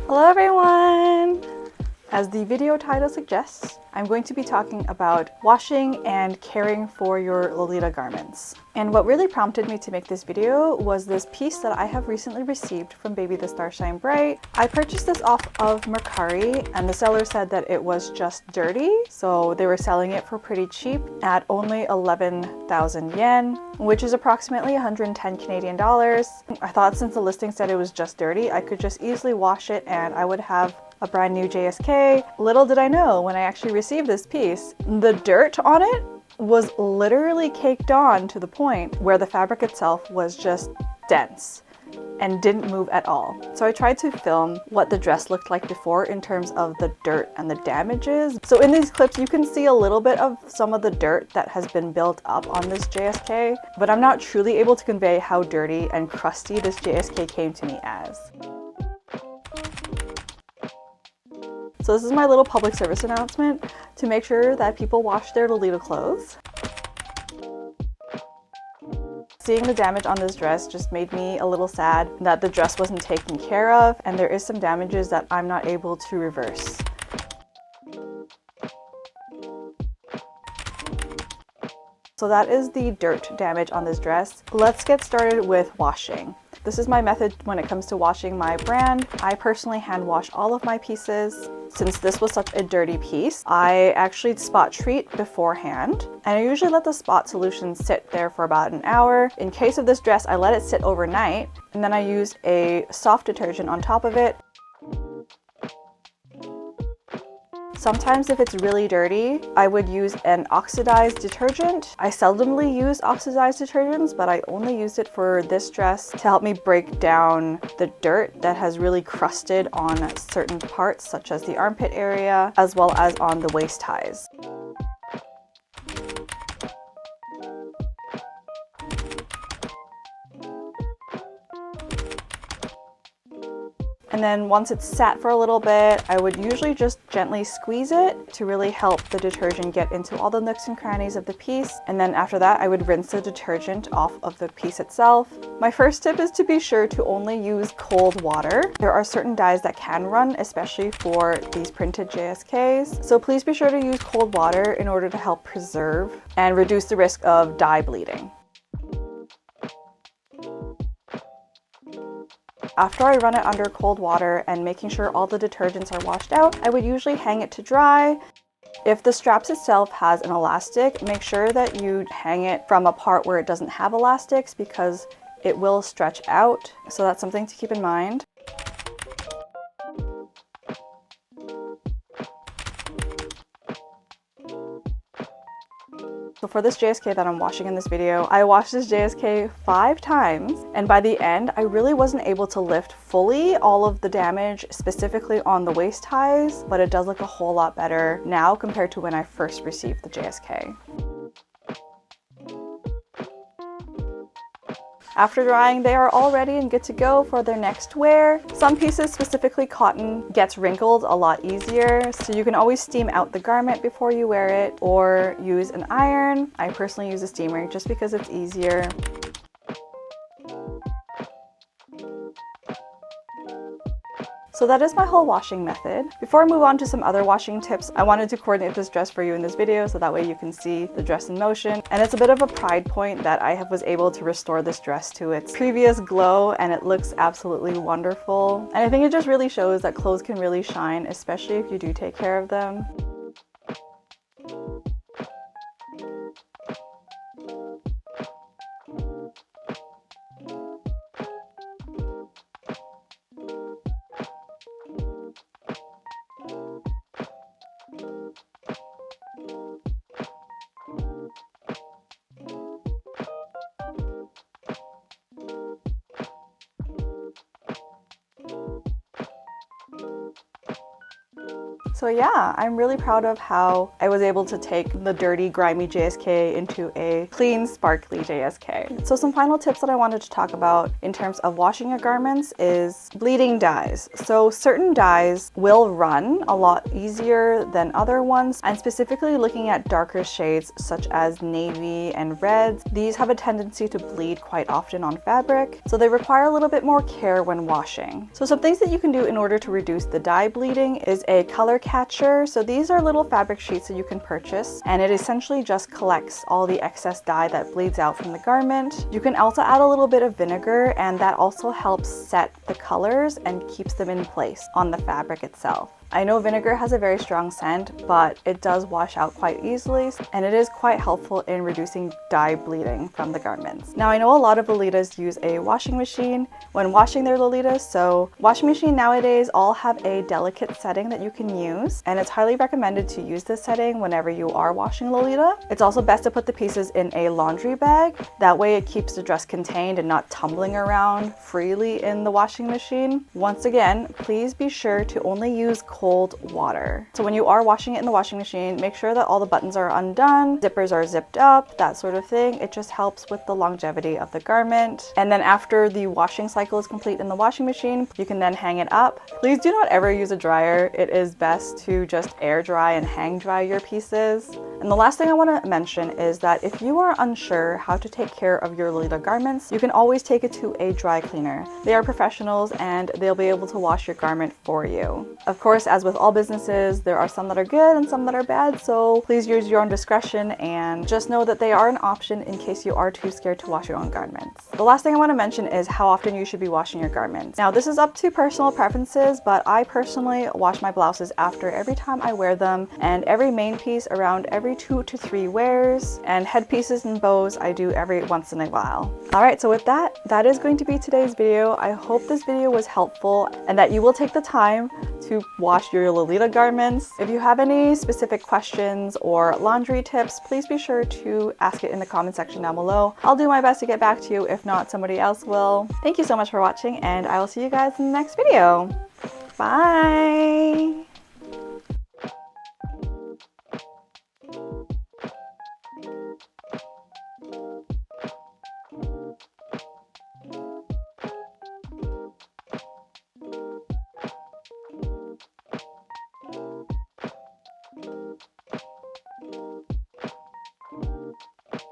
Hello everyone! As the video title suggests, I'm going to be talking about washing and caring for your Lolita garments. And what really prompted me to make this video was this piece that I have recently received from Baby the Star Shine Bright. I purchased this off of Mercari and the seller said that it was just dirty, so they were selling it for pretty cheap at only 11,000 yen, which is approximately 110 Canadian dollars. I thought since the listing said it was just dirty, I could just easily wash it and I would have a brand new JSK. Little did I know when I actually received this piece, the dirt on it was literally caked on to the point where the fabric itself was just dense and didn't move at all. So I tried to film what the dress looked like before in terms of the dirt and the damages. So in these clips you can see a little bit of some of the dirt that has been built up on this JSK, but I'm not truly able to convey how dirty and crusty this JSK came to me as. So this is my little public service announcement to make sure that people wash their Lolita clothes. Seeing the damage on this dress just made me a little sad that the dress wasn't taken care of, and there is some damages that I'm not able to reverse. So that is the dirt damage on this dress. Let's get started with washing. This is my method when it comes to washing my brand. I personally hand wash all of my pieces. Since this was such a dirty piece, I actually spot treat beforehand, and I usually let the spot solution sit there for about an hour. In case of this dress, I let it sit overnight, and then I use a soft detergent on top of it. Sometimes if it's really dirty, I would use an oxidized detergent. I seldomly use oxidized detergents, but I only used it for this dress to help me break down the dirt that has really crusted on certain parts, such as the armpit area, as well as on the waist ties. And then once it's sat for a little bit, I would usually just gently squeeze it to really help the detergent get into all the nooks and crannies of the piece. And then after that, I would rinse the detergent off of the piece itself. My first tip is to be sure to only use cold water. There are certain dyes that can run, especially for these printed JSKs. So please be sure to use cold water in order to help preserve and reduce the risk of dye bleeding. After I run it under cold water and making sure all the detergents are washed out, I would usually hang it to dry. If the straps itself has an elastic, make sure that you hang it from a part where it doesn't have elastics because it will stretch out. So that's something to keep in mind. So for this JSK that I'm washing in this video, I washed this JSK 5 times, and by the end, I really wasn't able to lift fully all of the damage, specifically on the waist ties, but it does look a whole lot better now compared to when I first received the JSK. After drying, they are all ready and good to go for their next wear. Some pieces, specifically cotton, gets wrinkled a lot easier, so you can always steam out the garment before you wear it or use an iron. I personally use a steamer just because it's easier. So that is my whole washing method. Before I move on to some other washing tips, I wanted to coordinate this dress for you in this video so that way you can see the dress in motion. And it's a bit of a pride point that I was able to restore this dress to its previous glow, and it looks absolutely wonderful. And I think it just really shows that clothes can really shine, especially if you do take care of them. So yeah, I'm really proud of how I was able to take the dirty, grimy JSK into a clean, sparkly JSK. So some final tips that I wanted to talk about in terms of washing your garments is bleeding dyes. So certain dyes will run a lot easier than other ones, and specifically looking at darker shades such as navy and reds, these have a tendency to bleed quite often on fabric, so they require a little bit more care when washing. So some things that you can do in order to reduce the dye bleeding is a color catcher. So these are little fabric sheets that you can purchase, and it essentially just collects all the excess dye that bleeds out from the garment. You can also add a little bit of vinegar, and that also helps set the colors and keeps them in place on the fabric itself. I know vinegar has a very strong scent, but it does wash out quite easily, and it is quite helpful in reducing dye bleeding from the garments. Now, I know a lot of Lolitas use a washing machine when washing their Lolitas, so washing machine nowadays all have a delicate setting that you can use, and it's highly recommended to use this setting whenever you are washing Lolita. It's also best to put the pieces in a laundry bag. That way it keeps the dress contained and not tumbling around freely in the washing machine. Once again, please be sure to only use cold water. So when you are washing it in the washing machine, make sure that all the buttons are undone, zippers are zipped up, that sort of thing. It just helps with the longevity of the garment. And then after the washing cycle is complete in the washing machine, you can then hang it up. Please do not ever use a dryer. It is best to just air dry and hang dry your pieces. And the last thing I want to mention is that if you are unsure how to take care of your Lolita garments, you can always take it to a dry cleaner. They are professionals and they'll be able to wash your garment for you. Of course, as with all businesses, there are some that are good and some that are bad, so please use your own discretion and just know that they are an option in case you are too scared to wash your own garments. The last thing I want to mention is how often you should be washing your garments. Now, this is up to personal preferences, but I personally wash my blouses after every time I wear them, and every main piece around every 2 to 3 wears, and headpieces and bows I do every once in a while. Alright, so with that is going to be today's video. I hope this video was helpful and that you will take the time to wash your Lolita garments. If you have any specific questions or laundry tips, please be sure to ask it in the comment section down below. I'll do my best to get back to you. If not, somebody else will. Thank you so much for watching, and I will see you guys in the next video. Bye!